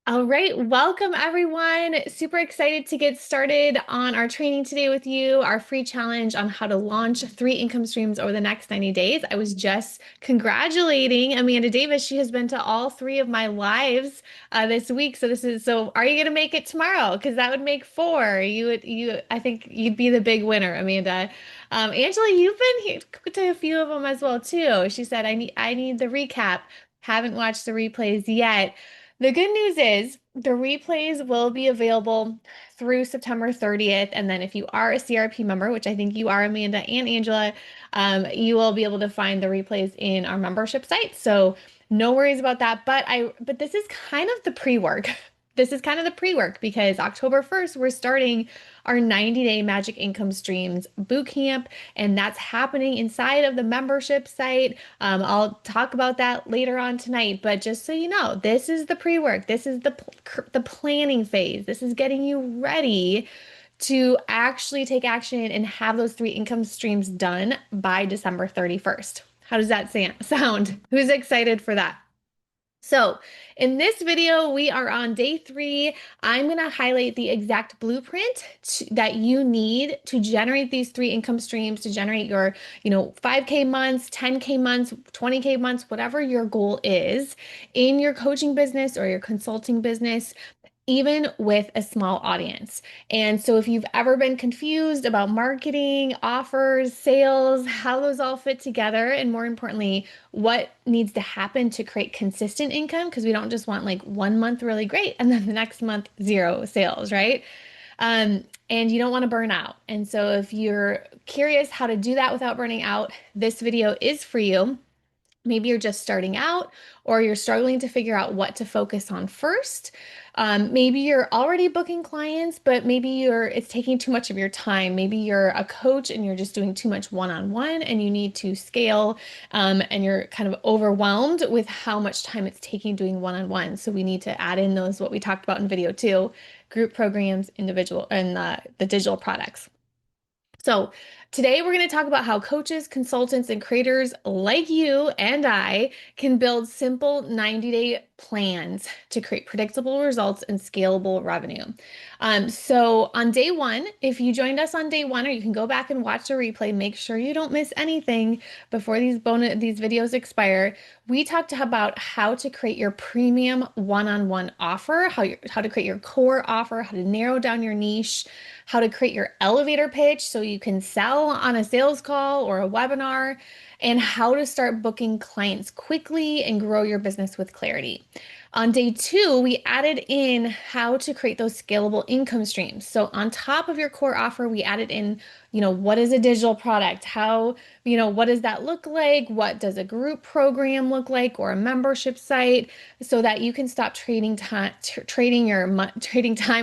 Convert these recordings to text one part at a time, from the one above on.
All right, welcome everyone. Super excited to get started on our training today with you, our free challenge on how to launch 3 income streams over the next 90 days. I was just congratulating Amanda Davis. She has been to all 3 of my lives this week. So are you going to make it tomorrow? Because that would make 4. I think you'd be the big winner, Amanda. Angela, you've been here to a few of them as well too. She said, I need the recap. Haven't watched the replays yet. The good news is the replays will be available through September 30th. And then if you are a CRP member, which I think you are, Amanda and Angela, you will be able to find the replays in our membership site. So no worries about that. But this is kind of the pre-work. This is kind of the pre-work because October 1st, we're starting our 90-day Magic Income Streams bootcamp, and that's happening inside of the membership site. I'll talk about that later on tonight, but just so you know, this is the pre-work. This is the planning phase. This is getting you ready to actually take action and have those 3 income streams done by December 31st. How does that sound? Who's excited for that? So in this video, we are on day 3. I'm going to highlight the exact blueprint that you need to generate these 3 income streams, to generate your, 5K months, 10K months, 20K months, whatever your goal is in your coaching business or your consulting business, even with a small audience. And so if you've ever been confused about marketing, offers, sales, how those all fit together, and more importantly, what needs to happen to create consistent income, because we don't just want like 1 month really great and then the next month 0 sales, right? And you don't want to burn out. And so if you're curious how to do that without burning out, this video is for you. Maybe you're just starting out or you're struggling to figure out what to focus on first. Maybe you're already booking clients, but maybe it's taking too much of your time. Maybe you're a coach and you're just doing too much one-on-one and you need to scale, and you're kind of overwhelmed with how much time it's taking doing one-on-one. So we need to add in those, what we talked about in video 2, group programs, individual, and the digital products. So, today we're going to talk about how coaches, consultants, and creators like you and I can build simple 90-day plans to create predictable results and scalable revenue. So on day 1, if you joined us on day 1, or you can go back and watch the replay, make sure you don't miss anything before these videos expire. We talked about how to create your premium one-on-one offer, how to create your core offer, how to narrow down your niche, how to create your elevator pitch so you can sell on a sales call or a webinar, and how to start booking clients quickly and grow your business with clarity. On day 2, we added in how to create those scalable income streams. So on top of your core offer, we added in, what is a digital product? How, what does that look like? What does a group program look like, or a membership site, so that you can stop trading time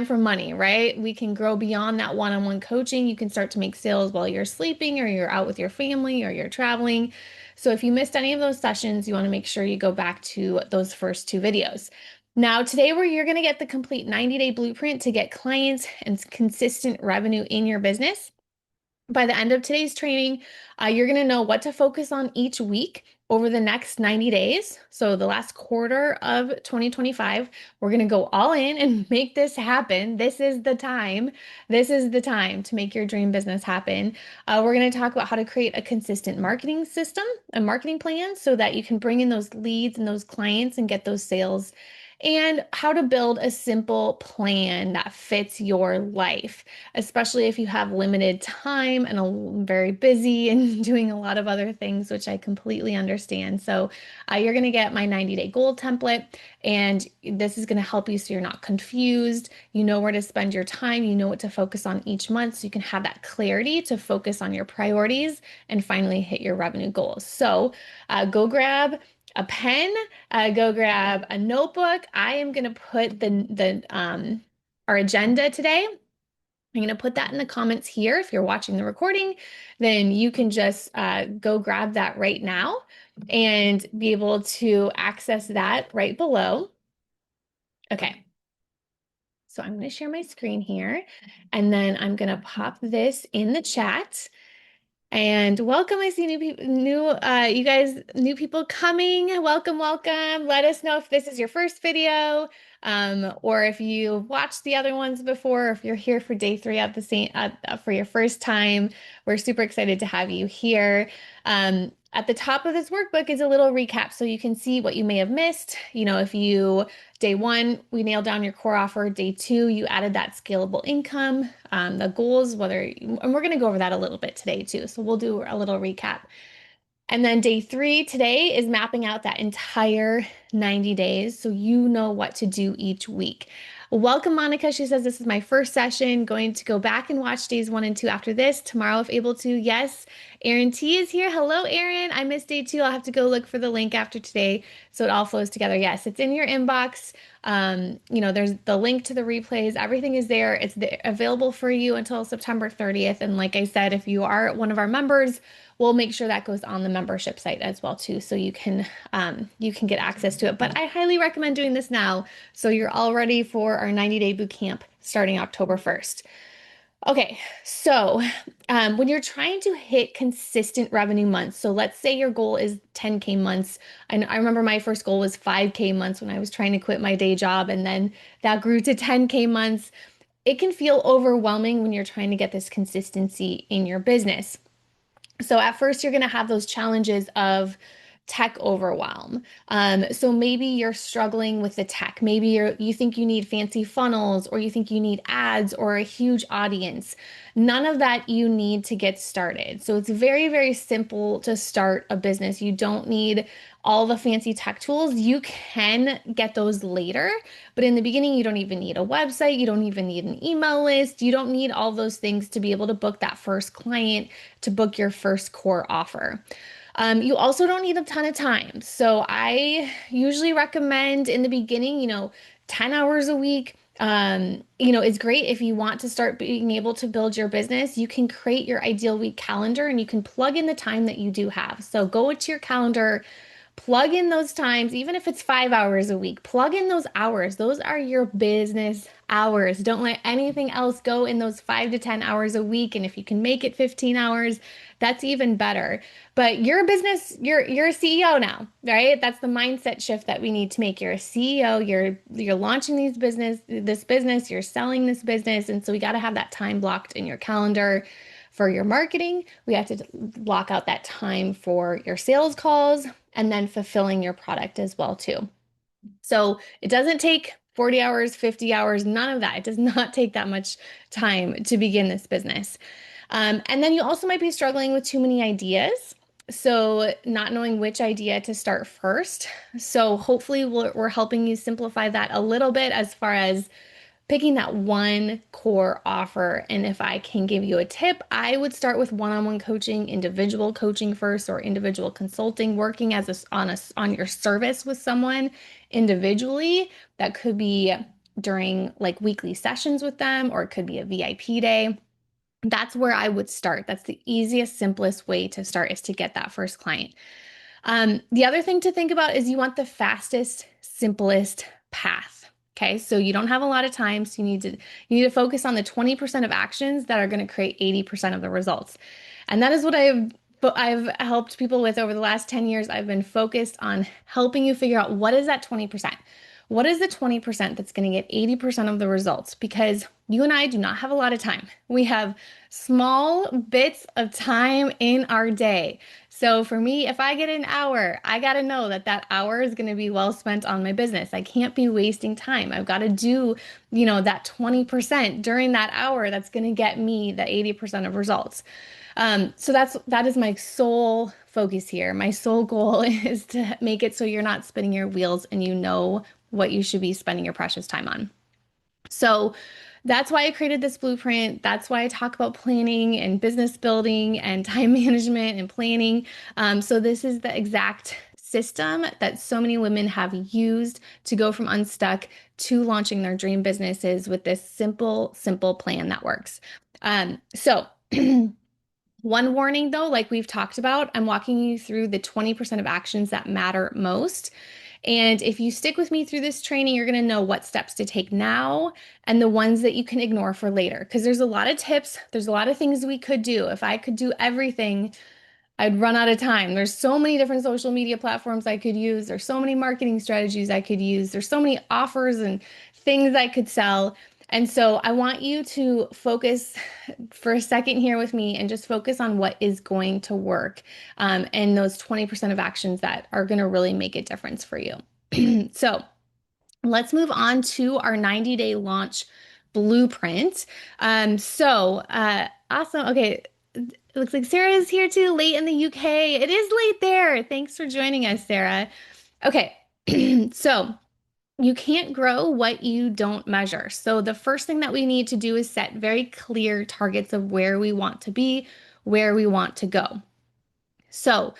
for money, right? We can grow beyond that one-on-one coaching. You can start to make sales while you're sleeping or you're out with your family or you're traveling. So if you missed any of those sessions, you want to make sure you go back to those first 2 videos. Now, today you're going to get the complete 90-day blueprint to get clients and consistent revenue in your business. By the end of today's training, you're going to know what to focus on each week over the next 90 days. So the last quarter of 2025, we're going to go all in and make this happen. This is the time. This is the time to make your dream business happen. We're going to talk about how to create a consistent marketing system, a marketing plan, so that you can bring in those leads and those clients and get those sales, and how to build a simple plan that fits your life, especially if you have limited time and are very busy and doing a lot of other things, which I completely understand. So you're going to get my 90-day goal template, and this is going to help you so you're not confused. You know where to spend your time. You know what to focus on each month, so you can have that clarity to focus on your priorities and finally hit your revenue goals. So go grab a pen, go grab a notebook. I am going to put our agenda today. I'm going to put that in the comments here. If you're watching the recording, then you can just go grab that right now and be able to access that right below. Okay. So I'm going to share my screen here, and then I'm going to pop this in the chat. And welcome. I see new people, you guys, new people coming. Welcome, welcome. Let us know if this is your first video, or if you watched the other ones before, or if you're here for day three at the same, for your first time. We're super excited to have you here. At the top of this workbook is a little recap so you can see what you may have missed. If you Day one, we nailed down your core offer. Day two, you added that scalable income, the goals, and we're going to go over that a little bit today too. So we'll do a little recap. And then day three today is mapping out that entire 90 days so you know what to do each week. Welcome, Monica. She says, this is my first session. Going to go back and watch days one and two after this tomorrow if able to. Yes. Erin T is here. Hello, Erin. I missed day two. I'll have to go look for the link after today so it all flows together. Yes, it's in your inbox. There's the link to the replays. Everything is there. It's available for you until September 30th. And like I said, if you are one of our members, we'll make sure that goes on the membership site as well too, so you can get access to it. But I highly recommend doing this now, so you're all ready for our 90-day boot camp starting October 1st. Okay, so when you're trying to hit consistent revenue months, so let's say your goal is 10K months. I remember my first goal was 5K months when I was trying to quit my day job, and then that grew to 10K months. It can feel overwhelming when you're trying to get this consistency in your business. So at first, you're going to have those challenges of tech overwhelm. So maybe you're struggling with the tech. Maybe you think you need fancy funnels, or you think you need ads or a huge audience. None of that you need to get started. So it's very, very simple to start a business. You don't need all the fancy tech tools. You can get those later, but in the beginning, you don't even need a website. You don't even need an email list. You don't need all those things to be able to book that first client, to book your first core offer. You also don't need a ton of time. So I usually recommend in the beginning, 10 hours a week. It's great if you want to start being able to build your business. You can create your ideal week calendar and you can plug in the time that you do have. So go into your calendar, plug in those times, even if it's 5 hours a week, plug in those hours. Those are your business hours. Don't let anything else go in those 5 to 10 hours a week. And if you can make it 15 hours, that's even better. But you're a business, you're a CEO now, right? That's the mindset shift that we need to make. You're a CEO, you're launching this business, you're selling this business. And so we got to have that time blocked in your calendar. For your marketing, we have to block out that time for your sales calls and then fulfilling your product as well too. So it doesn't take 40 hours, 50 hours, none of that. It does not take that much time to begin this business. And then you also might be struggling with too many ideas. So not knowing which idea to start first. So hopefully we're helping you simplify that a little bit as far as picking that one core offer. And if I can give you a tip, I would start with one-on-one coaching, individual coaching first, or individual consulting, working on your service with someone individually. That could be during like weekly sessions with them, or it could be a VIP day. That's where I would start. That's the easiest, simplest way to start, is to get that first client. The other thing to think about is you want the fastest, simplest path. Okay, so you don't have a lot of time, so you need to focus on the 20% of actions that are going to create 80% of the results. And that is what I've helped people with over the last 10 years. I've been focused on helping you figure out what is that 20%. What is the 20% that's going to get 80% of the results? Because you and I do not have a lot of time. We have small bits of time in our day. So for me, if I get an hour, I got to know that that hour is going to be well spent on my business. I can't be wasting time. I've got to do, that 20% during that hour that's going to get me the 80% of results. So that is my sole focus here. My sole goal is to make it so you're not spinning your wheels and you know what you should be spending your precious time on. So that's why I created this blueprint. That's why I talk about planning and business building and time management and planning. So this is the exact system that so many women have used to go from unstuck to launching their dream businesses with this simple plan that works. So one warning though, like we've talked about, I'm walking you through the 20% of actions that matter most. And if you stick with me through this training, you're going to know what steps to take now and the ones that you can ignore for later. Because there's a lot of tips, there's a lot of things we could do. If I could do everything, I'd run out of time. There's so many different social media platforms I could use. There's so many marketing strategies I could use. There's so many offers and things I could sell. And so I want you to focus for a second here with me and just focus on what is going to work, and those 20% of actions that are going to really make a difference for you. So let's move on to our 90-day launch blueprint. Awesome. Okay. It looks like Sarah is here too, late in the UK. It is late there. Thanks for joining us, Sarah. Okay. So you can't grow what you don't measure. So the first thing that we need to do is set very clear targets of where we want to be, where we want to go. So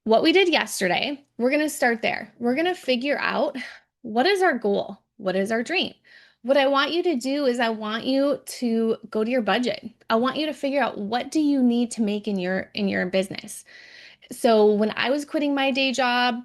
what we did yesterday, we're going to start there. We're going to figure out what is our goal? What is our dream? What I want you to do is I want you to go to your budget. I want you to figure out what do you need to make in your business. So when I was quitting my day job,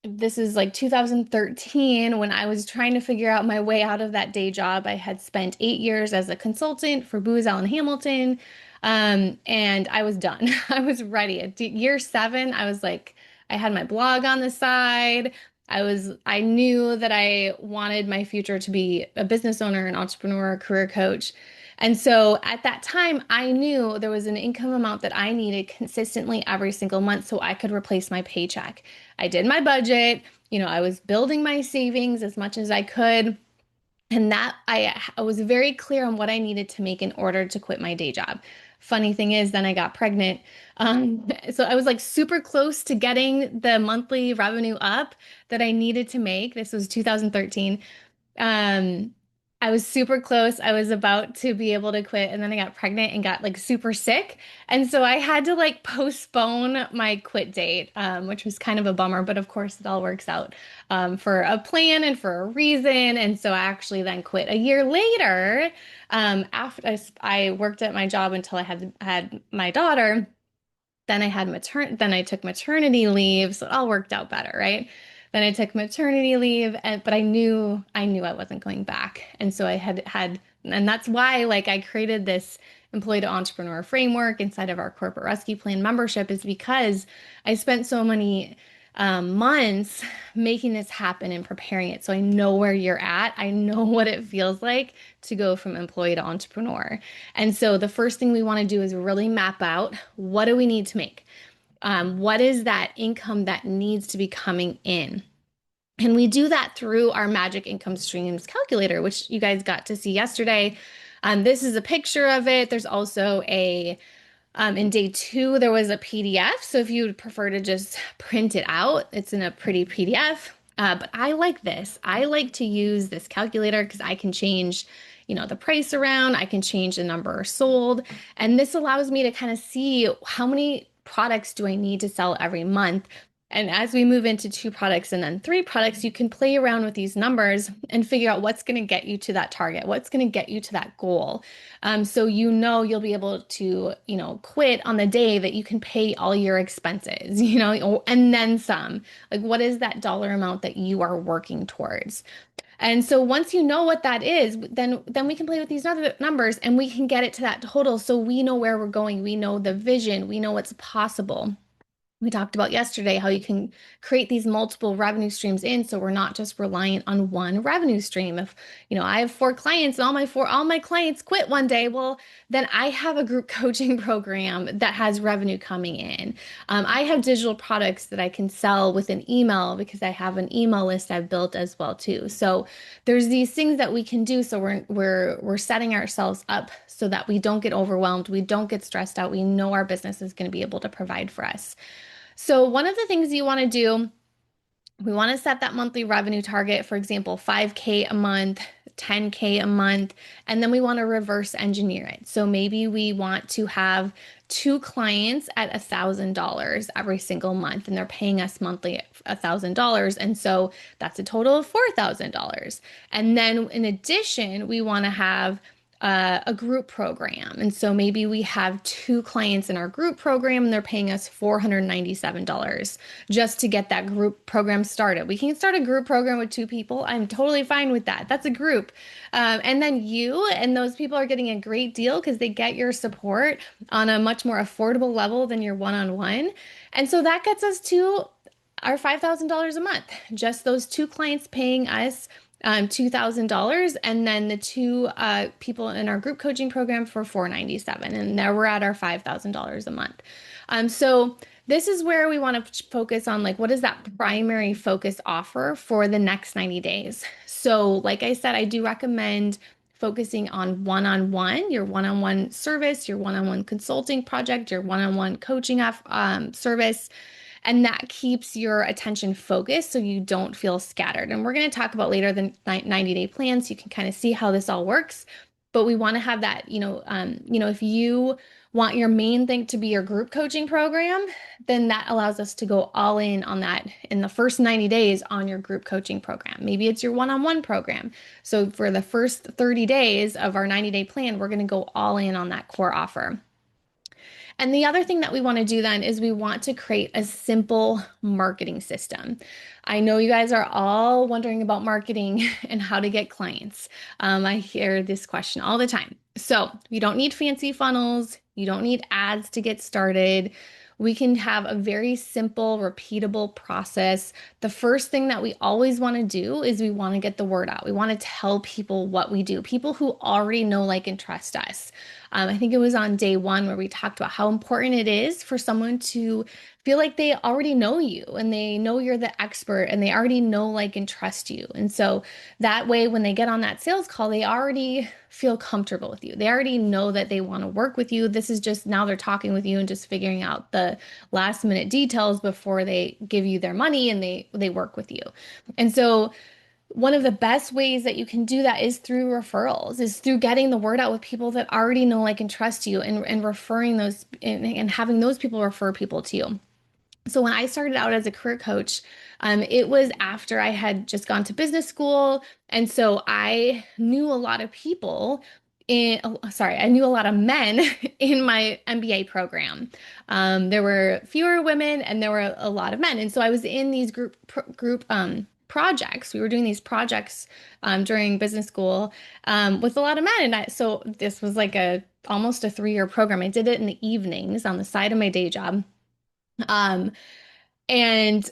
this is like 2013, when I was trying to figure out my way out of that day job. I had spent 8 years as a consultant for Booz Allen Hamilton, and I was done. I was ready. At year 7, I was like, I had my blog on the side. I knew that I wanted my future to be a business owner, an entrepreneur, a career coach. And so at that time, I knew there was an income amount that I needed consistently every single month so I could replace my paycheck. I did my budget, I was building my savings as much as I could. And that I was very clear on what I needed to make in order to quit my day job. Funny thing is, then I got pregnant. So I was like super close to getting the monthly revenue up that I needed to make. This was 2013. Um, I was super close. I was about to be able to quit, and then I got pregnant and got like super sick. And so I had to like postpone my quit date, which was kind of a bummer, but of course it all works out for a plan and for a reason. And so I actually then quit a year later, after I worked at my job until I had my daughter. Then I took maternity leave, so it all worked out better, right? Then I took maternity leave, but I knew I wasn't going back. And so and that's why like I created this employee to entrepreneur framework inside of our corporate rescue plan membership, is because I spent so many months making this happen and preparing it. So I know where you're at. I know what it feels like to go from employee to entrepreneur. And so the first thing we want to do is really map out, what do we need to make? What is that income that needs to be coming in? And we do that through our Magic Income Streams calculator, which you guys got to see yesterday. This is a picture of it. There's also in day 2, there was a PDF. So if you would prefer to just print it out, it's in a pretty PDF. But I like this. I like to use this calculator because I can change, the price around. I can change the number sold. And this allows me to kind of see how many products do I need to sell every month. And as we move into 2 products and then 3 products, you can play around with these numbers and figure out what's going to get you to that target, what's going to get you to that goal. So you'll be able to, quit on the day that you can pay all your expenses, and then some. Like, what is that dollar amount that you are working towards? And so once you know what that is, then we can play with these other numbers and we can get it to that total. So we know where we're going. We know the vision. We know what's possible. We talked about yesterday how you can create these multiple revenue streams in, so we're not just reliant on one revenue stream. If, I have 4 clients and all my clients quit one day, well, then I have a group coaching program that has revenue coming in. I have digital products that I can sell with an email because I have an email list I've built as well too. So there's these things that we can do. So we're setting ourselves up so that we don't get overwhelmed, we don't get stressed out. We know our business is going to be able to provide for us. So one of the things you want to do, we want to set that monthly revenue target, for example, 5K a month, 10K a month, and then we want to reverse engineer it. So maybe we want to have 2 clients at $1,000 every single month, and they're paying us monthly $1,000. And so that's a total of $4,000. And then in addition, we want to have a group program. And so maybe we have two clients in our group program and they're paying us $497 just to get that group program started. We can start a group program with two people. I'm totally fine with that. That's a group. And then you and those people are getting a great deal because they get your support on a much more affordable level than your one-on-one. And so that gets us to our $5,000 a month. Just those two clients paying us $2,000, and then the two people in our group coaching program for $497, and now we're at our $5,000 a month. So this is where we want to focus on, like, what is that primary focus offer for the next 90 days? So, like I said, I do recommend focusing on one-on-one, your one-on-one service, your one-on-one consulting project, your one-on-one coaching service. And that keeps your attention focused so you don't feel scattered. And we're going to talk about later the 90-day plan so you can kind of see how this all works. But we want to have that, if you want your main thing to be your group coaching program, then that allows us to go all in on that in the first 90 days on your group coaching program. Maybe it's your one-on-one program. So for the first 30 days of our 90-day plan, we're going to go all in on that core offer. And the other thing that we want to do then is we want to create a simple marketing system. I know you guys are all wondering about marketing and how to get clients. I hear this question all the time. So you don't need fancy funnels. You don't need ads to get started. We can have a very simple, repeatable process. The first thing that we always want to do is we want to get the word out. We want to tell people what we do, people who already know, like, and trust us. I think it was on day one where we talked about how important it is for someone to feel like they already know you and they know you're the expert and they already know, like, and trust you. And so that way, when they get on that sales call, they already feel comfortable with you. They already know that they want to work with you. This is just now they're talking with you and just figuring out the last minute details before they give you their money and they work with you. And so one of the best ways that you can do that is through referrals, is through getting the word out with people that already know, like, and trust you, and referring those and having those people refer people to you. So when I started out as a career coach, it was after I had just gone to business school. And so I knew a lot of people I knew a lot of men in my MBA program. There were fewer women and there were a lot of men. And so I was in these group projects. We were doing these projects during business school with a lot of men. And so this was like almost a 3-year program. I did it in the evenings on the side of my day job. Um, and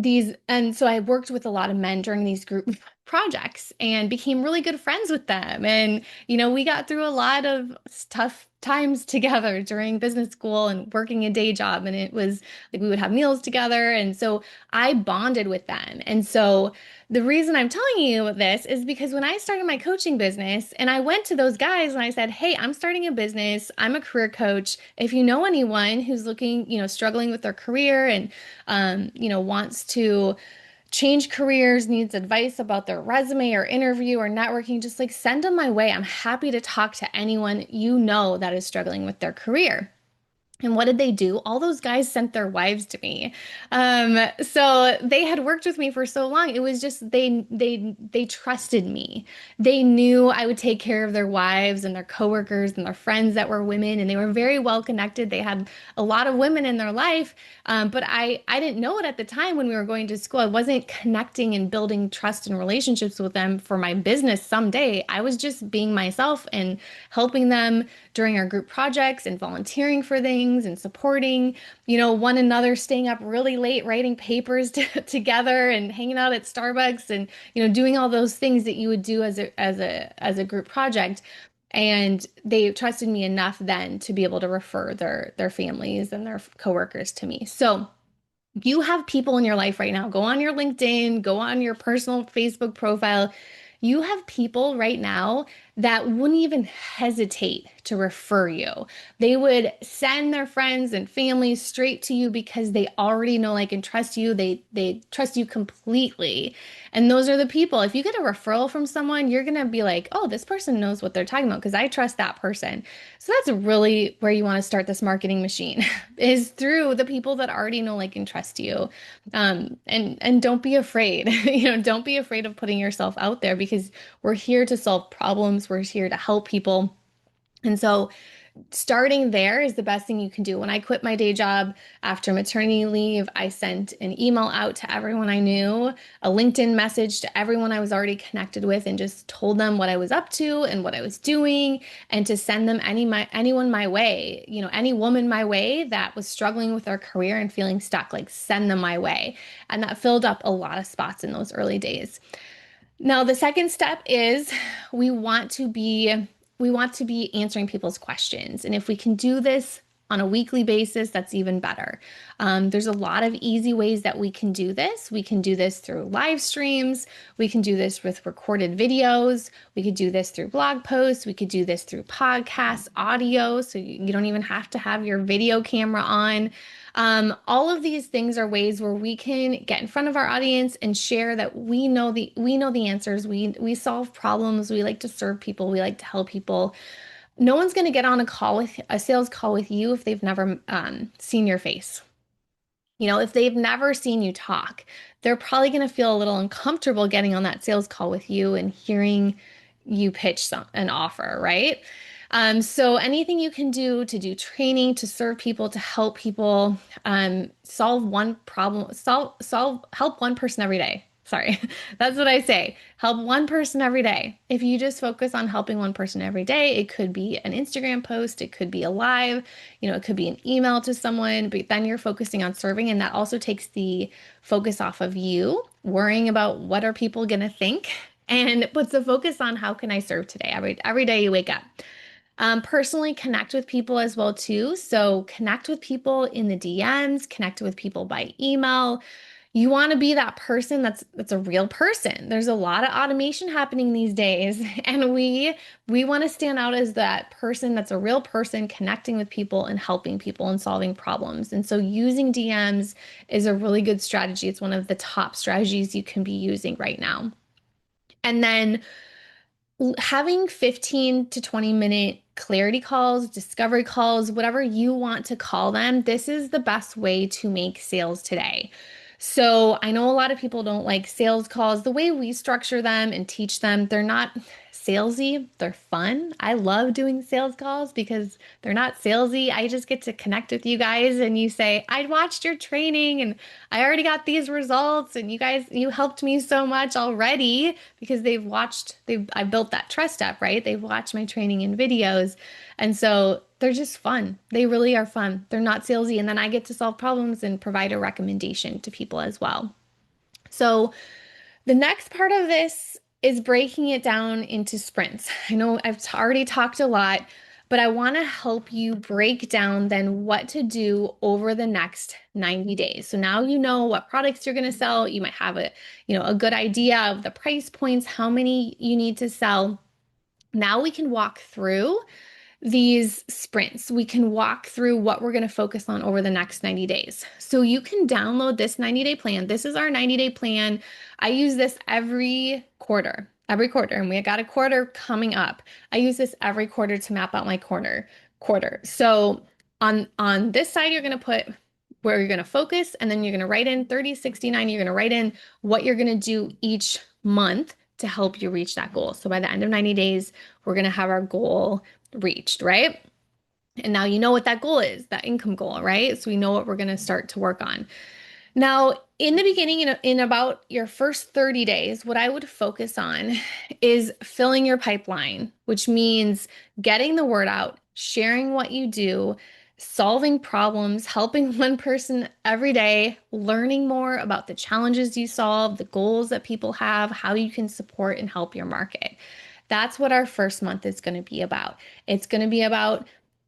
so I worked with a lot of men during these group projects and became really good friends with them. And, we got through a lot of tough times together during business school and working a day job. And it was like we would have meals together. And so I bonded with them. And so the reason I'm telling you this is because when I started my coaching business and I went to those guys and I said, hey, I'm starting a business. I'm a career coach. If you know anyone who's looking, struggling with their career and, wants to change careers, needs advice about their resume or interview or networking, just, like, send them my way. I'm happy to talk to anyone that is struggling with their career. And what did they do? All those guys sent their wives to me. So they had worked with me for so long. It was just they trusted me. They knew I would take care of their wives and their coworkers and their friends that were women, and they were very well connected. They had a lot of women in their life, but I didn't know it at the time when we were going to school. I wasn't connecting and building trust and relationships with them for my business someday. I was just being myself and helping them during our group projects and volunteering for things and supporting, one another, staying up really late, writing papers together and hanging out at Starbucks and, doing all those things that you would do as a group project. And they trusted me enough then to be able to refer their families and their coworkers to me. So you have people in your life right now. Go on your LinkedIn, go on your personal Facebook profile. You have people right now that wouldn't even hesitate to refer you. They would send their friends and families straight to you because they already know, like, and trust you. They trust you completely. And those are the people. If you get a referral from someone, you're going to be like, oh, this person knows what they're talking about because I trust that person. So that's really where you want to start this marketing machine is through the people that already know, like, and trust you. And don't be afraid. Don't be afraid of putting yourself out there because we're here to solve problems. We're here to help people. And so starting there is the best thing you can do. When I quit my day job after maternity leave, I sent an email out to everyone I knew, a LinkedIn message to everyone I was already connected with, and just told them what I was up to and what I was doing, and to send them anyone my way, any woman my way that was struggling with their career and feeling stuck, like send them my way. And that filled up a lot of spots in those early days. Now, the second step is we want to be we want to be answering people's questions. And if we can do this on a weekly basis, that's even better. There's a lot of easy ways that we can do this. We can do this through live streams. We can do this with recorded videos. We could do this through blog posts. We could do this through podcasts, audio. So you don't even have to have your video camera on. All of these things are ways where we can get in front of our audience and share that we know the answers. We solve problems. We like to serve people. We like to help people. No one's going to get on a sales call with you if they've never seen your face. If they've never seen you talk, they're probably going to feel a little uncomfortable getting on that sales call with you and hearing you pitch an offer, right? So anything you can do to do training, to serve people, to help people, solve one problem, help one person every day. Sorry, that's what I say. Help one person every day. If you just focus on helping one person every day, it could be an Instagram post, it could be a live, it could be an email to someone, but then you're focusing on serving, and that also takes the focus off of you worrying about what are people going to think, and puts the focus on how can I serve today, every day you wake up. Personally connect with people as well too. So connect with people in the DMs, connect with people by email. You want to be that person that's a real person. There's a lot of automation happening these days, and we want to stand out as that person that's a real person connecting with people and helping people and solving problems. And so using DMs is a really good strategy. It's one of the top strategies you can be using right now. And then having 15 to 20-minute clarity calls, discovery calls, whatever you want to call them, this is the best way to make sales today. So I know a lot of people don't like sales calls. The way we structure them and teach them, they're not salesy, they're fun. I love doing sales calls because they're not salesy. I just get to connect with you guys and you say, I watched your training and I already got these results, and you helped me so much already because I built that trust up, right? They've watched my training and videos. And so they're just fun. They really are fun. They're not salesy. And then I get to solve problems and provide a recommendation to people as well. So the next part of this is breaking it down into sprints. I know I've already talked a lot, but I want to help you break down then what to do over the next 90 days. So now you know what products you're going to sell. You might have a good idea of the price points, how many you need to sell. Now we can walk through these sprints. We can walk through what we're going to focus on over the next 90 days. So you can download this 90-day plan. This is our 90-day plan. I use this every quarter, and we got a quarter coming up. I use this every quarter to map out my quarter. So on this side, you're going to put where you're going to focus, and then you're going to write in 30, 69. You're going to write in what you're going to do each month to help you reach that goal. So by the end of 90 days, we're going to have our goal reached, right? And now you know what that goal is, that income goal, right? So we know what we're going to start to work on. Now, in the beginning, in about your first 30 days, what I would focus on is filling your pipeline, which means getting the word out, sharing what you do, solving problems, helping one person every day, learning more about the challenges you solve, the goals that people have, how you can support and help your market. That's what our first month is going to be about. It's going to be about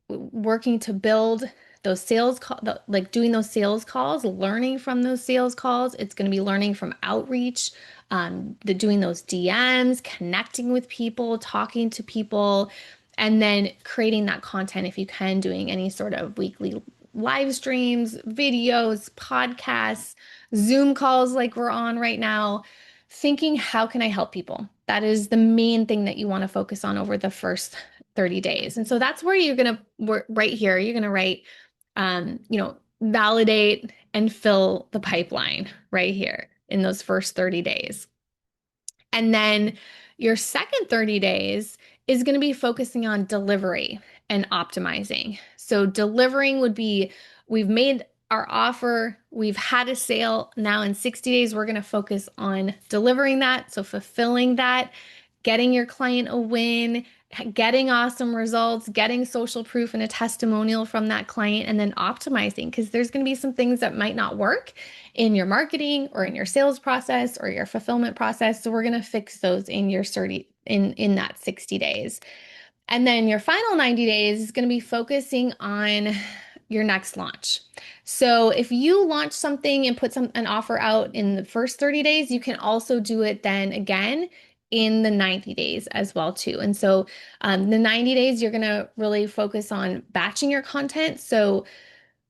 working to build those sales calls, like doing those sales calls, learning from those sales calls. It's going to be learning from outreach, doing those DMs, connecting with people, talking to people, and then creating that content if you can, doing any sort of weekly live streams, videos, podcasts, Zoom calls like we're on right now, thinking, how can I help people? That is the main thing that you want to focus on over the first 30 days. And so that's where you're going to work right here. You're going to write, validate and fill the pipeline right here in those first 30 days. And then Your second 30 days is going to be focusing on delivery and optimizing. So, delivering would be we've made our offer, we've had a sale. Now, in 60 days, we're going to focus on delivering that. So, fulfilling that, getting your client a win, getting awesome results, getting social proof and a testimonial from that client, and then optimizing because there's going to be some things that might not work in your marketing or in your sales process or your fulfillment process. So we're going to fix those in your 30 in that 60 days. And then your final 90 days is going to be focusing on your next launch. So if you launch something and put an offer out in the first 30 days, you can also do it then again in the 90 days as well too. And so the 90 days, you're going to really focus on batching your content. So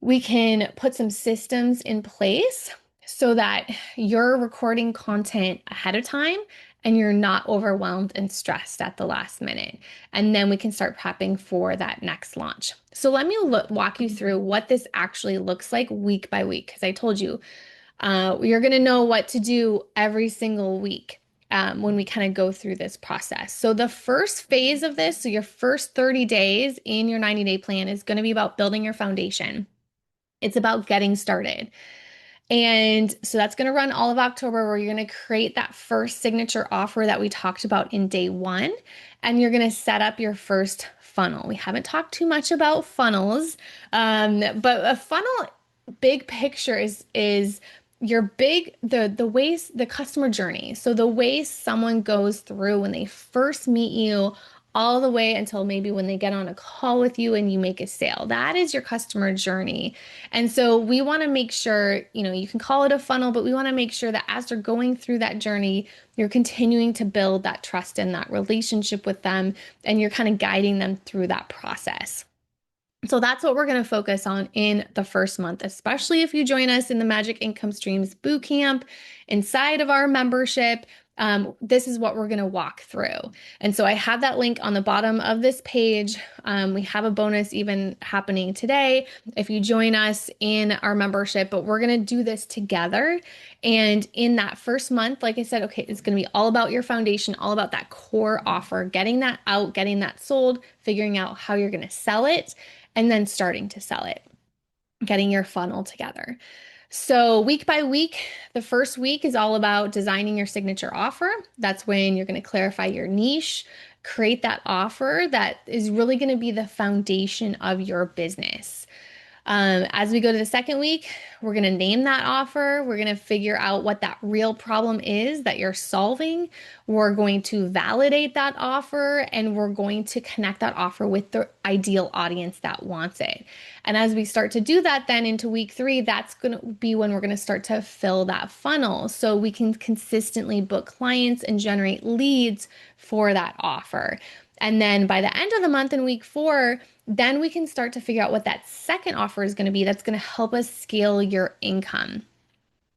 we can put some systems in place so that you're recording content ahead of time and you're not overwhelmed and stressed at the last minute. And then we can start prepping for that next launch. So let me walk you through what this actually looks like week by week, because I told you you're going to know what to do every single week. When we kind of go through this process. So the first phase of this, so your first 30 days in your 90-day plan is going to be about building your foundation. It's about getting started. And so that's going to run all of October, where you're going to create that first signature offer that we talked about in day one. And you're going to set up your first funnel. We haven't talked too much about funnels, but a funnel, big picture is the customer journey. So the way someone goes through when they first meet you all the way until maybe when they get on a call with you and you make a sale. That is your customer journey. And so we want to make sure, you can call it a funnel, but we want to make sure that as they're going through that journey, you're continuing to build that trust and that relationship with them, and you're kind of guiding them through that process. So that's what we're going to focus on in the first month, especially if you join us in the Magic Income Streams Bootcamp inside of our membership. This is what we're going to walk through. And so I have that link on the bottom of this page. We have a bonus even happening today if you join us in our membership, but we're going to do this together. And in that first month, like I said, okay, it's going to be all about your foundation, all about that core offer, getting that out, getting that sold, figuring out how you're going to sell it, and then starting to sell it, getting your funnel together. So week by week, the first week is all about designing your signature offer. That's when you're going to clarify your niche, create that offer that is really going to be the foundation of your business. As we go to the second week, we're going to name that offer. We're going to figure out what that real problem is that you're solving. We're going to validate that offer, and we're going to connect that offer with the ideal audience that wants it. And as we start to do that, then into week 3, that's going to be when we're going to start to fill that funnel so we can consistently book clients and generate leads for that offer. And then by the end of the month in week 4, then we can start to figure out what that second offer is going to be that's going to help us scale your income.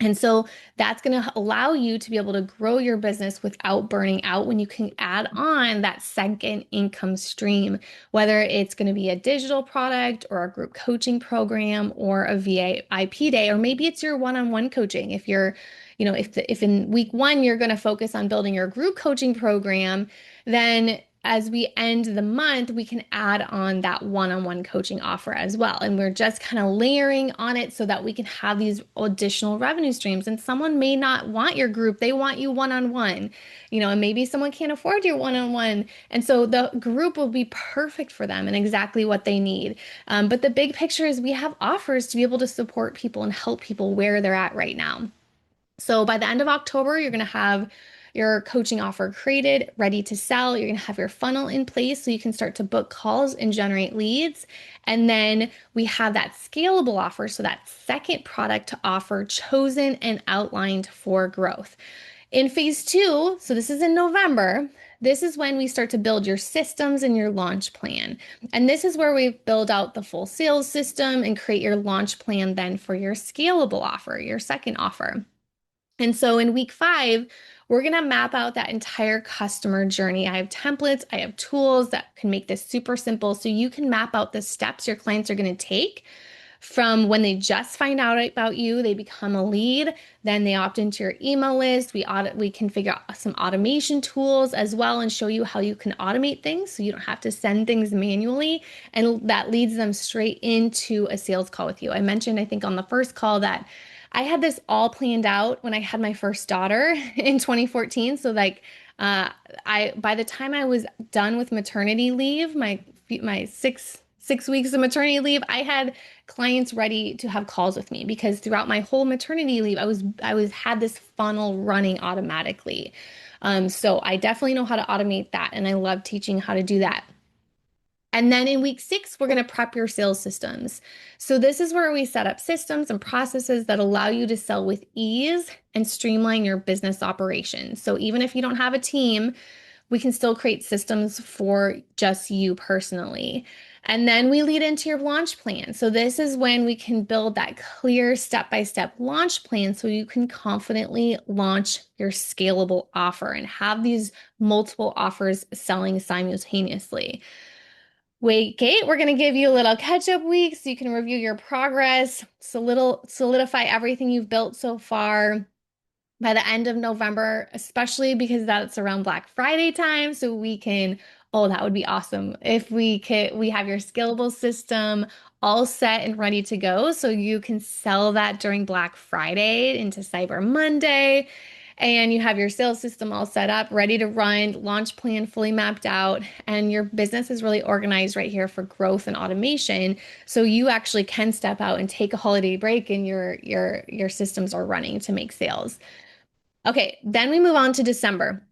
And so that's going to allow you to be able to grow your business without burning out when you can add on that second income stream, whether it's going to be a digital product or a group coaching program or a VIP day, or maybe it's your one-on-one coaching. If you're, if in week 1, you're going to focus on building your group coaching program, then as we end the month, we can add on that one-on-one coaching offer as well. And we're just kind of layering on it so that we can have these additional revenue streams. And someone may not want your group, they want you one-on-one, and maybe someone can't afford your one-on-one. And so the group will be perfect for them and exactly what they need. But the big picture is we have offers to be able to support people and help people where they're at right now. So by the end of October, you're going to have your coaching offer created, ready to sell. You're going to have your funnel in place so you can start to book calls and generate leads. And then we have that scalable offer, so that second product to offer chosen and outlined for growth. In phase 2, so this is in November, this is when we start to build your systems and your launch plan. And this is where we build out the full sales system and create your launch plan then for your scalable offer, your second offer. And so in week 5, we're going to map out that entire customer journey. I have templates, I have tools that can make this super simple so you can map out the steps your clients are going to take from when they just find out about you, they become a lead, then they opt into your email list. We configure some automation tools as well and show you how you can automate things so you don't have to send things manually. And that leads them straight into a sales call with you. I mentioned, I think on the first call that I had this all planned out when I had my first daughter in 2014. So like uh, by the time I was done with maternity leave, my six weeks of maternity leave, I had clients ready to have calls with me because throughout my whole maternity leave, I was had this funnel running automatically. So I definitely know how to automate that, and I love teaching how to do that. And then in week 6, we're going to prep your sales systems. So this is where we set up systems and processes that allow you to sell with ease and streamline your business operations. So even if you don't have a team, we can still create systems for just you personally. And then we lead into your launch plan. So this is when we can build that clear step-by-step launch plan so you can confidently launch your scalable offer and have these multiple offers selling simultaneously. Week 8, we're going to give you a little catch-up week so you can review your progress, solidify everything you've built so far by the end of November, especially because that's around Black Friday time. So we can, oh, that would be awesome if we have your scalable system all set and ready to go. So you can sell that during Black Friday into Cyber Monday. And you have your sales system all set up, ready to run, launch plan fully mapped out, and your business is really organized right here for growth and automation. So you actually can step out and take a holiday break and your systems are running to make sales. Okay, then we move on to December.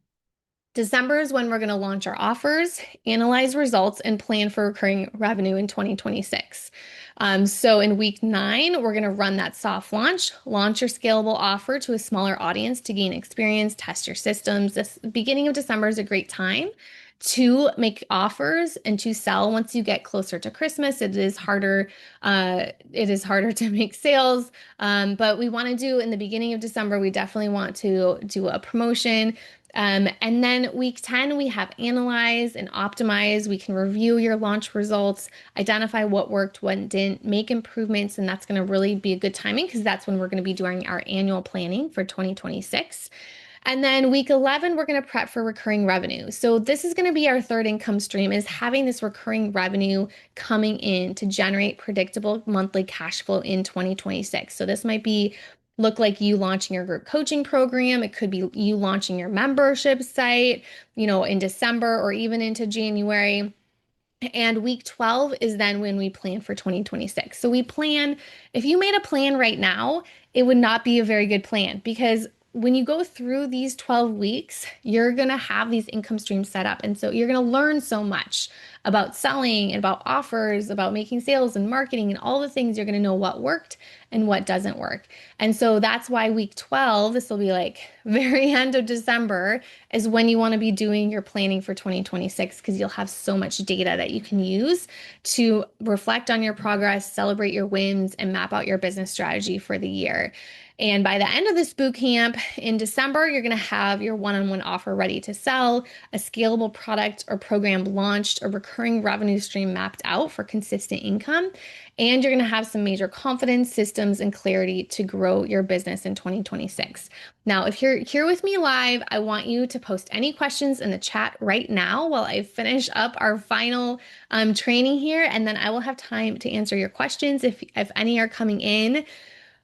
December is when we're going to launch our offers, analyze results, and plan for recurring revenue in 2026. So in week 9, we're going to run that soft launch your scalable offer to a smaller audience to gain experience, test your systems. This beginning of December is a great time to make offers and to sell. Once you get closer to Christmas, it is harder. It is harder to make sales. But we want to do in the beginning of December, we definitely want to do a promotion. And then week 10, we have analyze and optimize. We can review your launch results, identify what worked, what didn't, make improvements, and that's going to really be a good timing because that's when we're going to be doing our annual planning for 2026. And then week 11, we're going to prep for recurring revenue. So this is going to be our third income stream, is having this recurring revenue coming in to generate predictable monthly cash flow in 2026. So this might be look like you launching your group coaching program. It could be you launching your membership site, in December or even into January. And week 12 is then when we plan for 2026. So we plan, if you made a plan right now, it would not be a very good plan because when you go through these 12 weeks, you're going to have these income streams set up. And so you're going to learn so much about selling and about offers, about making sales and marketing and all the things. You're going to know what worked and what doesn't work. And so that's why week 12, this will be like very end of December, is when you want to be doing your planning for 2026 because you'll have so much data that you can use to reflect on your progress, celebrate your wins, and map out your business strategy for the year. And by the end of this boot camp in December, you're going to have your one-on-one offer ready to sell, a scalable product or program launched, a recurring revenue stream mapped out for consistent income, and you're going to have some major confidence, systems, and clarity to grow your business in 2026. Now, if you're here with me live, I want you to post any questions in the chat right now while I finish up our final training here, and then I will have time to answer your questions if any are coming in.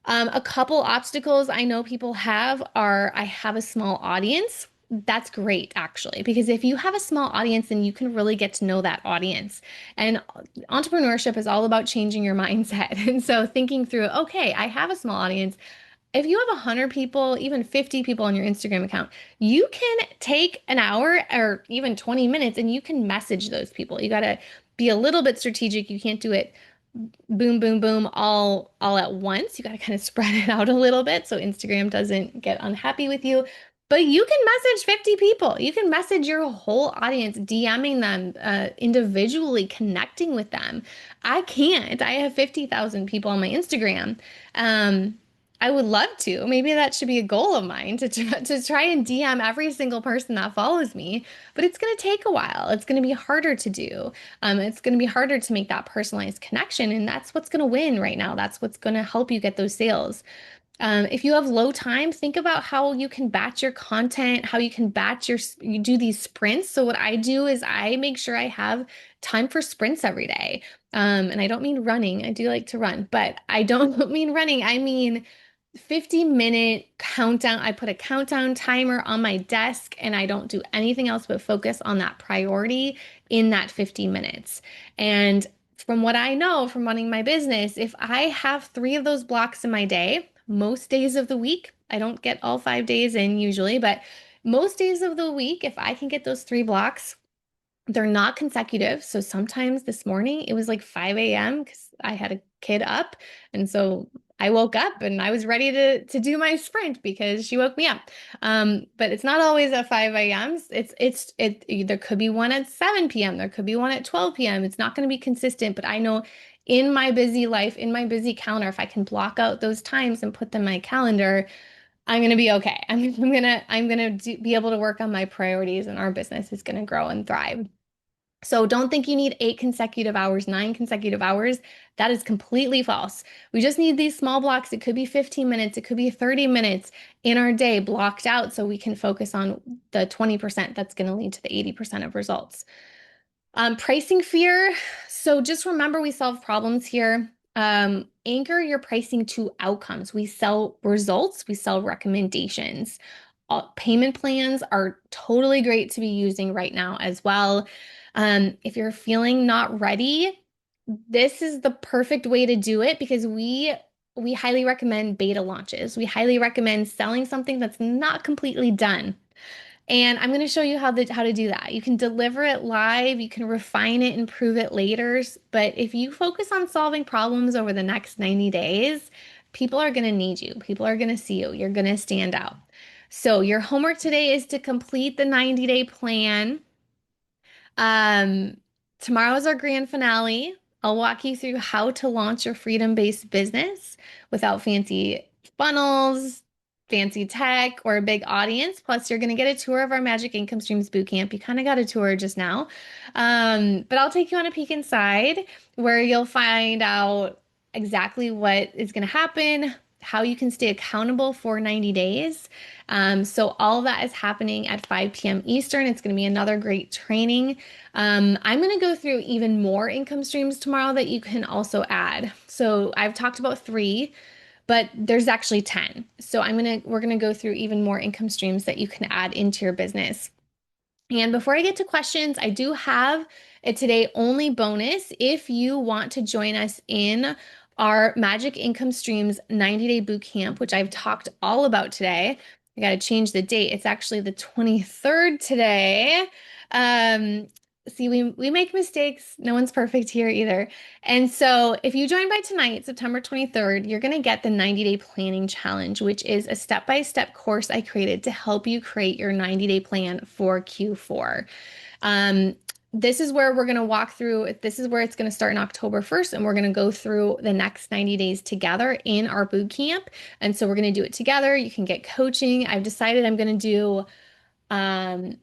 A couple obstacles I know people have are I have a small audience. That's great, actually, because if you have a small audience, then you can really get to know that audience. And entrepreneurship is all about changing your mindset. And so thinking through, okay, I have a small audience. If you have 100 people, even 50 people on your Instagram account, you can take an hour or even 20 minutes and you can message those people. You got to be a little bit strategic. You can't do it boom, boom, boom, all at once. You got to kind of spread it out a little bit so Instagram doesn't get unhappy with you. But you can message 50 people. You can message your whole audience, DMing them individually, connecting with them. I can't. I have 50,000 people on my Instagram. I would love to. Maybe that should be a goal of mine to try and DM every single person that follows me, but it's going to take a while. It's going to be harder to do. It's going to be harder to make that personalized connection, and that's what's going to win right now. That's what's going to help you get those sales. If you have low time, think about how you can batch your content, how you can you do these sprints. So what I do is I make sure I have time for sprints every day. And I don't mean running. I do like to run, but I don't mean running. I mean 50-minute countdown. I put a countdown timer on my desk and I don't do anything else but focus on that priority in that 50 minutes. And from what I know from running my business, if I have three of those blocks in my day, most days of the week, I don't get all 5 days in usually, but most days of the week, if I can get those three blocks, they're not consecutive. So sometimes this morning it was like 5 a.m. because I had a kid up. And so I woke up and I was ready to do my sprint because she woke me up. But it's not always at 5 a.m. There could be one at 7 p.m. There could be one at 12 p.m. It's not going to be consistent, but I know in my busy life, in my busy calendar, if I can block out those times and put them in my calendar, I'm gonna be okay. I'm gonna be able to work on my priorities, and our business is gonna grow and thrive. So don't think you need 8 consecutive hours, 9 consecutive hours. That is completely false. We just need these small blocks. It could be 15 minutes, it could be 30 minutes in our day blocked out so we can focus on the 20% that's going to lead to the 80% of results. Pricing fear. So just remember we solve problems here. Anchor your pricing to outcomes. We sell results, we sell recommendations. Payment plans are totally great to be using right now as well. If you're feeling not ready, this is the perfect way to do it because we highly recommend beta launches. We highly recommend selling something that's not completely done. And I'm going to show you how to do that. You can deliver it live, you can refine it, improve it later. But if you focus on solving problems over the next 90 days, people are going to need you. People are going to see you. You're going to stand out. So your homework today is to complete the 90-day plan. Um, Tomorrow's our grand finale. I'll walk you through how to launch your freedom-based business without fancy funnels, fancy tech, or a big audience. Plus, you're going to get a tour of our Magic Income Streams Bootcamp. You kind of got a tour just now. But I'll take you on a peek inside where you'll find out exactly what is going to happen, how you can stay accountable for 90 days. So all of that is happening at 5 p.m. Eastern. It's going to be another great training. I'm going to go through even more income streams tomorrow that you can also add. So I've talked about three, but there's actually 10. So we're going to go through even more income streams that you can add into your business. And before I get to questions, I do have a today only bonus. If you want to join us in our Magic Income Streams 90-day bootcamp, which I've talked all about today, I got to change the date. It's actually the 23rd today. See, we make mistakes. No one's perfect here either. And so if you join by tonight, September 23rd, you're going to get the 90-day planning challenge, which is a step-by-step course I created to help you create your 90-day plan for Q4. This is where we're going to walk through. This is where it's going to start in October 1st, and we're going to go through the next 90 days together in our boot camp. And so we're going to do it together. You can get coaching. I've decided I'm going to do and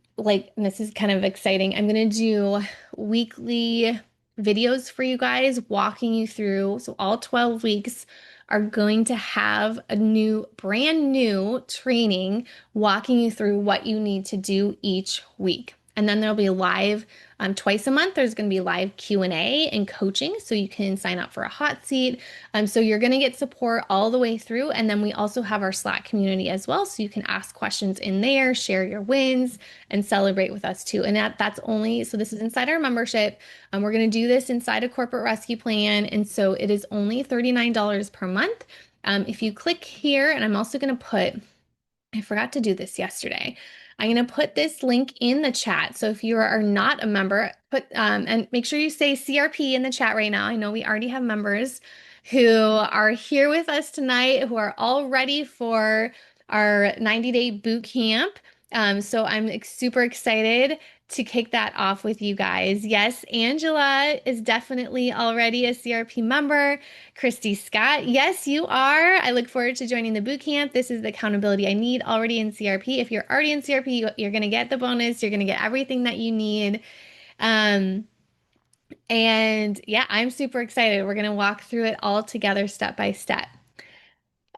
this is kind of exciting. I'm going to do weekly videos for you guys walking you through. So all 12 weeks are going to have a brand new training walking you through what you need to do each week. And then there'll be live twice a month. There's going to be live Q&A and coaching, so you can sign up for a hot seat. So you're going to get support all the way through. And then we also have our Slack community as well, so you can ask questions in there, share your wins, and celebrate with us too. And that's only, so this is inside our membership. We're going to do this inside a corporate rescue plan. And so it is only $39 per month. If you click here, and I'm also going to I forgot to do this yesterday. I'm going to put this link in the chat. So if you are not a member, and make sure you say CRP in the chat right now. I know we already have members who are here with us tonight, who are all ready for our 90-day boot camp. So I'm super excited to kick that off with you guys. Yes, Angela is definitely already a CRP member. Christy Scott, yes, you are. I look forward to joining the boot camp. This is the accountability I need already in CRP. If you're already in CRP, you're going to get the bonus. You're going to get everything that you need. Um, and yeah, I'm super excited. We're going to walk through it all together step by step.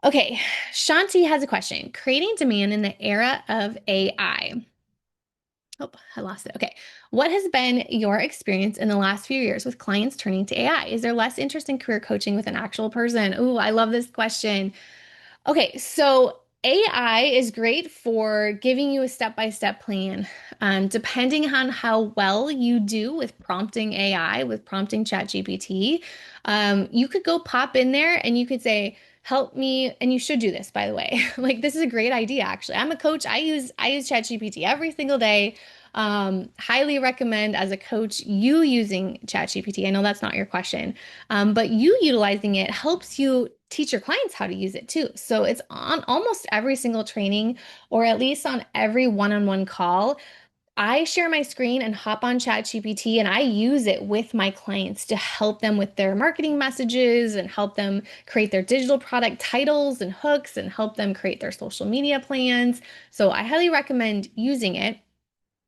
Okay, Shanti has a question. Creating demand in the era of AI. Oh, I lost it. Okay. What has been your experience in the last few years with clients turning to AI? Is there less interest in career coaching with an actual person? Oh, I love this question. Okay, so AI is great for giving you a step-by-step plan. Depending on how well you do with prompting AI, with prompting ChatGPT, you could go pop in there and you could say, "Help me," and you should do this, by the way. Like this is a great idea, actually. I'm a coach. I use ChatGPT every single day. Highly recommend as a coach you using ChatGPT. I know that's not your question, but you utilizing it helps you teach your clients how to use it too. So it's on almost every single training, or at least on every one-on-one call. I share my screen and hop on ChatGPT and I use it with my clients to help them with their marketing messages and help them create their digital product titles and hooks and help them create their social media plans. So I highly recommend using it.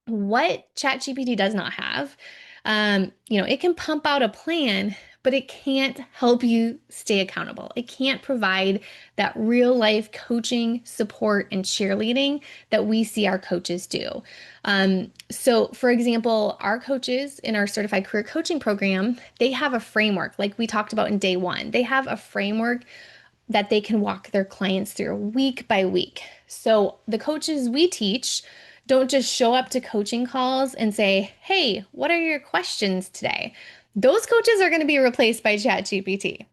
What ChatGPT does not have, it can pump out a plan, but it can't help you stay accountable. It can't provide that real life coaching, support, and cheerleading that we see our coaches do. So, for example, our coaches in our certified career coaching program, they have a framework, like we talked about in day one. They have a framework that they can walk their clients through week by week. So the coaches we teach don't just show up to coaching calls and say, "Hey, what are your questions today?" Those coaches are going to be replaced by ChatGPT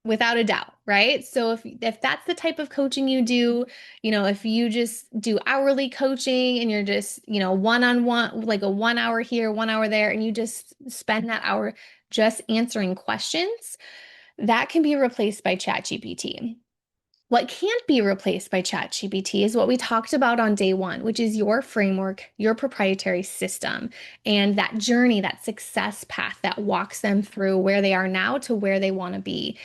without a doubt, right? So if that's the type of coaching you do, if you just do hourly coaching and you're just, one-on-one, like a 1 hour here, 1 hour there, and you just spend that hour just answering questions, that can be replaced by ChatGPT. What can't be replaced by ChatGPT is what we talked about on day one, which is your framework, your proprietary system, and that journey, that success path that walks them through where they are now to where they want to be.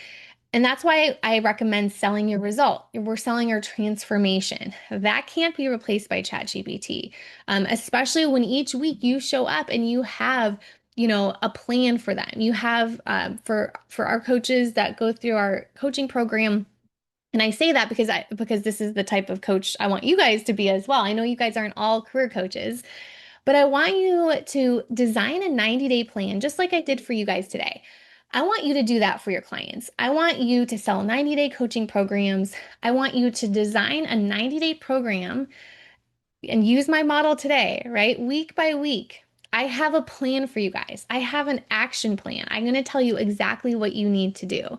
And that's why I recommend selling your result. We're selling your transformation. That can't be replaced by ChatGPT, especially when each week you show up and you have a plan for them. You have for our coaches that go through our coaching program. And I say that because this is the type of coach I want you guys to be as well. I know you guys aren't all career coaches, but I want you to design a 90-day plan, just like I did for you guys today. I want you to do that for your clients. I want you to sell 90-day coaching programs. I want you to design a 90-day program and use my model today, right? Week by week. I have a plan for you guys. I have an action plan. I'm going to tell you exactly what you need to do.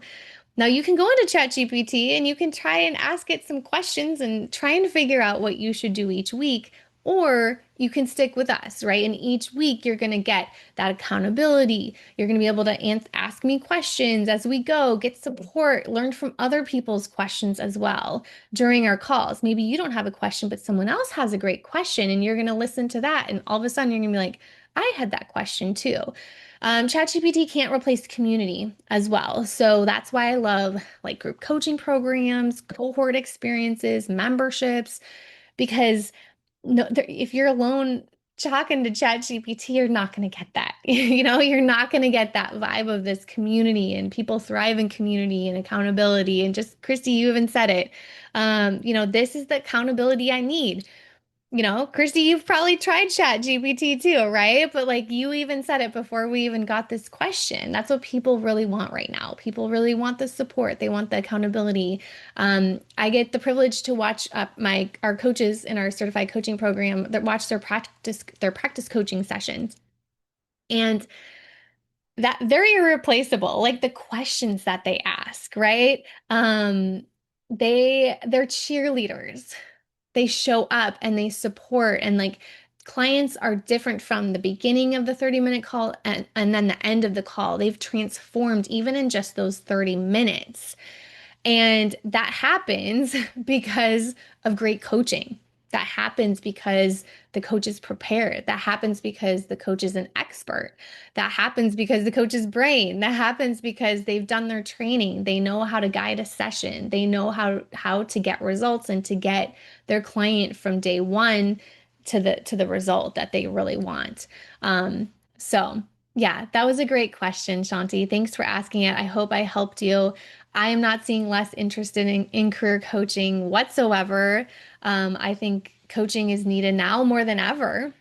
Now you can go into ChatGPT and you can try and ask it some questions and try and figure out what you should do each week, or you can stick with us, right? And each week you're going to get that accountability. You're going to be able to ask me questions as we go, get support, learn from other people's questions as well during our calls. Maybe you don't have a question, but someone else has a great question and you're going to listen to that. And all of a sudden you're going to be like, I had that question too. ChatGPT can't replace community as well. So that's why I love like group coaching programs, cohort experiences, memberships, because no, if you're alone talking to ChatGPT, you're not going to get that. You're not going to get that vibe of this community, and people thrive in community and accountability. And just Christy, you even said it. This is the accountability I need. Christy, you've probably tried Chat GPT too, right? But like you even said it before we even got this question. That's what people really want right now. People really want the support. They want the accountability. I get the privilege to watch our coaches in our certified coaching program that watch their practice coaching sessions. And that they're irreplaceable, like the questions that they ask, right? They're cheerleaders. They show up and they support, and like clients are different from the beginning of the 30-minute call and then the end of the call. They've transformed even in just those 30 minutes. And that happens because of great coaching. That happens because the coach is prepared. That happens because the coach is an expert. That happens because the coach is brain. That happens because they've done their training. They know how to guide a session. They know how to get results and to get their client from day one to the result that they really want. So yeah, that was a great question, Shanti. Thanks for asking it. I hope I helped you. I am not seeing less interest in career coaching whatsoever. I think coaching is needed now more than ever.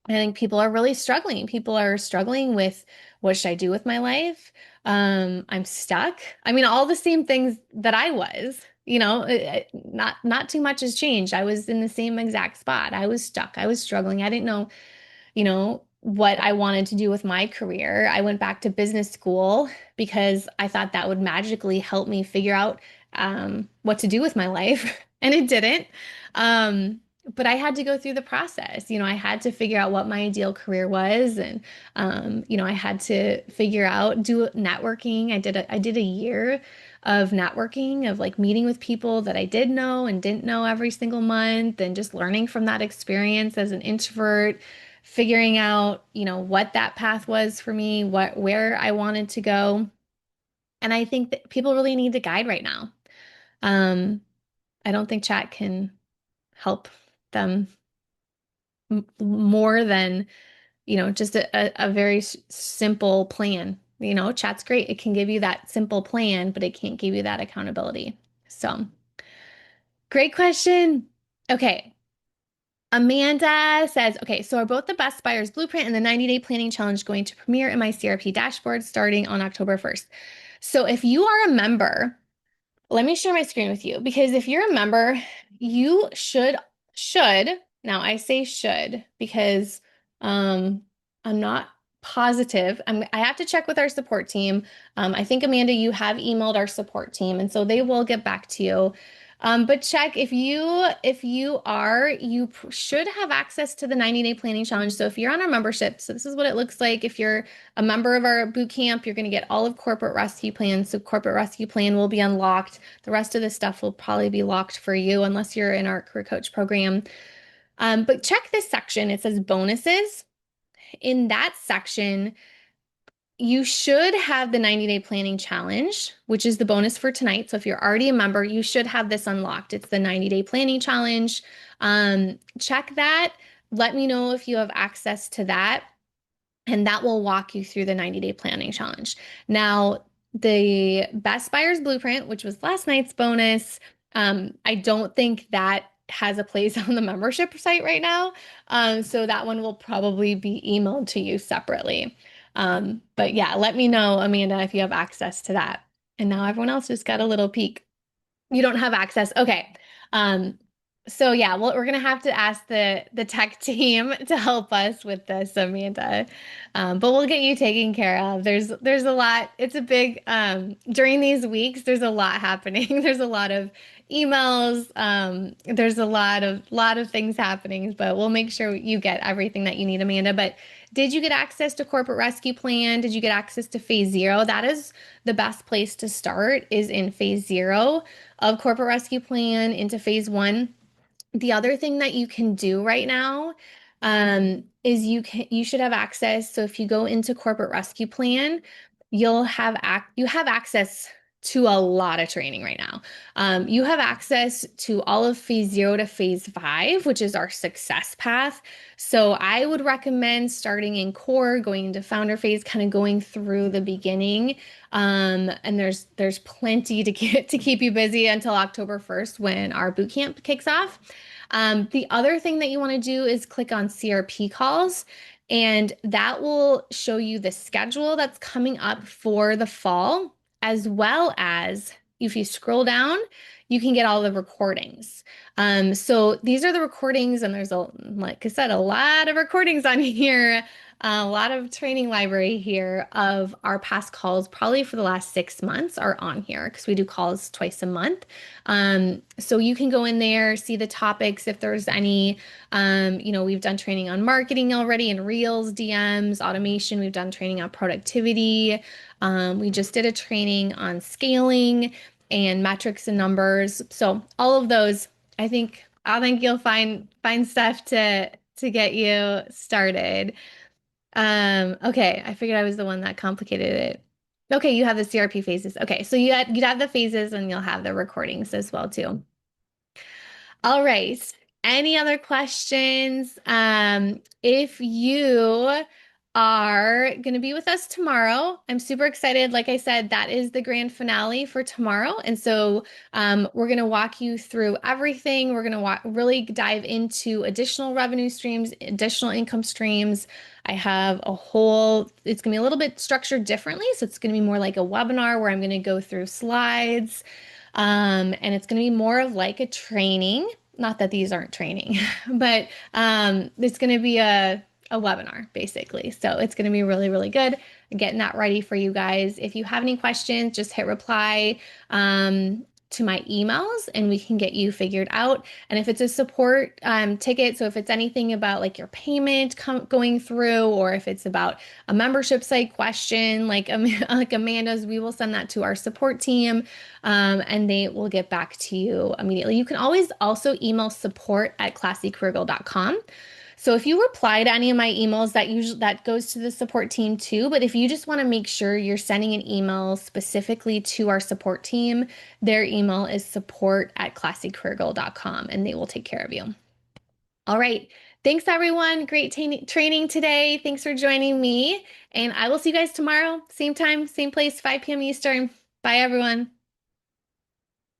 I think people are really struggling. People are struggling with what should I do with my life? I'm stuck. I mean, all the same things that I was, not too much has changed. I was in the same exact spot. I was stuck. I was struggling. I didn't know what I wanted to do with my career. I went back to business school because I thought that would magically help me figure out what to do with my life, and it didn't. But I had to go through the process. I had to figure out what my ideal career was, and I had to figure out do networking. I did a year of networking, of like meeting with people that I did know and didn't know every single month, and just learning from that experience as an introvert, figuring out, what that path was for me, where I wanted to go. And I think that people really need a guide right now. Um, I don't think chat can help them more than, just a very simple plan. Chat's great. It can give you that simple plan, but it can't give you that accountability. So, great question. Okay. Amanda says, okay, so are both the Best Buyers Blueprint and the 90-day planning challenge going to premiere in my CRP dashboard starting on October 1st? So if you are a member, let me share my screen with you, because if you're a member, you should, now I say should because I'm not positive. I have to check with our support team. I think, Amanda, you have emailed our support team, and so they will get back to you. But check you should have access to the 90-day planning challenge. So if you're on our membership, so this is what it looks like. If you're a member of our boot camp, you're going to get all of Corporate Rescue Plan. So Corporate Rescue Plan will be unlocked. The rest of the stuff will probably be locked for you unless you're in our career coach program. But check this section. It says bonuses. In that section, you should have the 90-day planning challenge, which is the bonus for tonight. So if you're already a member, you should have this unlocked. It's the 90-day planning challenge. Check that. Let me know if you have access to that, and that will walk you through the 90-day planning challenge. Now, the Best Buyers Blueprint, which was last night's bonus, I don't think that has a place on the membership site right now. So that one will probably be emailed to you separately. But yeah, let me know, Amanda, if you have access to that. And now everyone else just got a little peek. You don't have access. Okay. Um, so yeah, well, we're gonna have to ask the tech team to help us with this, Amanda. But we'll get you taken care of. There's a lot. It's a big during these weeks, there's a lot happening. There's a lot of emails. There's a lot of things happening, but we'll make sure you get everything that you need, Amanda. But did you get access to Corporate Rescue Plan? Did you get access to Phase Zero? That is the best place to start, is in Phase Zero of Corporate Rescue Plan into Phase One. The other thing that you can do right now is you should have access. So if you go into Corporate Rescue Plan, you have access to a lot of training right now. You have access to all of Phase Zero to Phase 5, which is our success path. So I would recommend starting in core, going into founder phase, kind of going through the beginning. And there's plenty to keep you busy until October 1st when our boot camp kicks off. The other thing that you want to do is click on CRP calls, and that will show you the schedule that's coming up for the fall, as well as if you scroll down, you can get all the recordings. So these are the recordings, and there's like I said, a lot of recordings on here, a lot of training library here of our past calls, probably for the last 6 months are on here because we do calls twice a month. So you can go in there, see the topics if there's any. We've done training on marketing already and Reels, DMs, automation. We've done training on productivity. We just did a training on scaling and metrics and numbers. So all of those, I think I think you'll find stuff to get you started. Okay, I figured I was the one that complicated it. Okay, you have the CRP phases. Okay, so you'd have the phases and you'll have the recordings as well too. All right. Any other questions? If you are going to be with us tomorrow, I'm super excited. Like I said, that is the grand finale for tomorrow. And so we're going to walk you through everything. We're going to really dive into additional revenue streams, additional income streams. I have it's going to be a little bit structured differently. So it's going to be more like a webinar where I'm going to go through slides. And it's going to be more of like a training. Not that these aren't training, but it's going to be a webinar basically. So it's going to be really, really good. Getting that ready for you guys. If you have any questions, just hit reply to my emails and we can get you figured out. And if it's a support ticket, so if it's anything about like your payment going through, or if it's about a membership site question, like like Amanda's, we will send that to our support team, and they will get back to you immediately. You can always also email support@classycareergirl.com. So if you reply to any of my emails, that goes to the support team too. But if you just want to make sure you're sending an email specifically to our support team, their email is support@classycareergirl.com and they will take care of you. All right. Thanks, everyone. Great training today. Thanks for joining me. And I will see you guys tomorrow. Same time, same place, 5 p.m. Eastern. Bye, everyone.